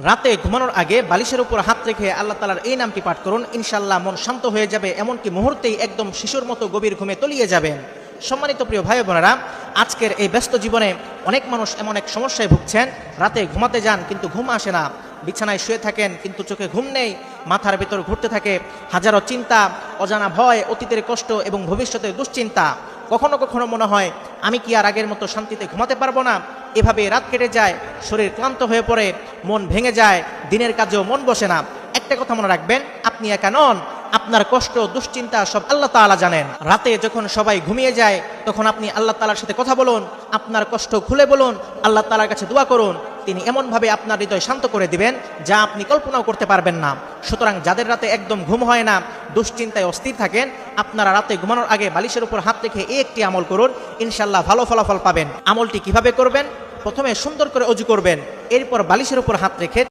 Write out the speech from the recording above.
রাতে ঘুমানোর আগে বালিশের উপর হাত রেখে আল্লাহ তাআলার এই নামটি পাঠ করুন, ইনশাআল্লাহ মন শান্ত হয়ে যাবে, এমনকি মুহূর্তেই একদম শিশুর মতো গভীর ঘুমে তলিয়ে যাবেন। সম্মানিত প্রিয় ভাই বোনেরা, আজকের এই ব্যস্ত জীবনে অনেক মানুষ এমন এক সমস্যায় ভুগছেন, রাতে ঘুমাতে যান কিন্তু ঘুম আসে না, বিছানায় শুয়ে থাকেন কিন্তু চোখে ঘুম নেই, মাথার ভিতর ঘুরতে থাকে হাজারো চিন্তা, অজানা ভয়, অতীতের কষ্ট এবং ভবিষ্যতের দুশ্চিন্তা। কখনো কখনো মনে হয় আমি কি আর আগের মতো শান্তিতে ঘুমাতে পারবো না। এভাবে রাত কেটে যায়, শরীর ক্লান্ত হয়ে পড়ে, মন ভেঙে যায়, দিনের কাজেও মন বসে না। একটা কথা মনে রাখবেন, আপনি একা নন, আপনার কষ্ট দুশ্চিন্তা সব আল্লাহ তাআলা জানেন। রাতে যখন সবাই ঘুমিয়ে যায় তখন আপনি আল্লাহ তাআলার সাথে কথা বলুন, আপনার কষ্ট খুলে বলুন, আল্লাহ তাআলার কাছে দোয়া করুন। তিনি এমনভাবে আপনার হৃদয় শান্ত করে দিবেন যা আপনি কল্পনাও করতে পারবেন না। সুতরাং যাদের রাতে একদম ঘুম হয় না, দুশ্চিন্তায় অস্থির থাকেন, আপনারা রাতে ঘুমানোর আগে বালিশের উপর হাত রেখে এই একটি আমল করুন, ইনশাআল্লাহ ভালো ফলাফল পাবেন। আমলটি কিভাবে করবেন? প্রথমে সুন্দর করে অজু করবেন, এরপর বালিশের উপর হাত রেখে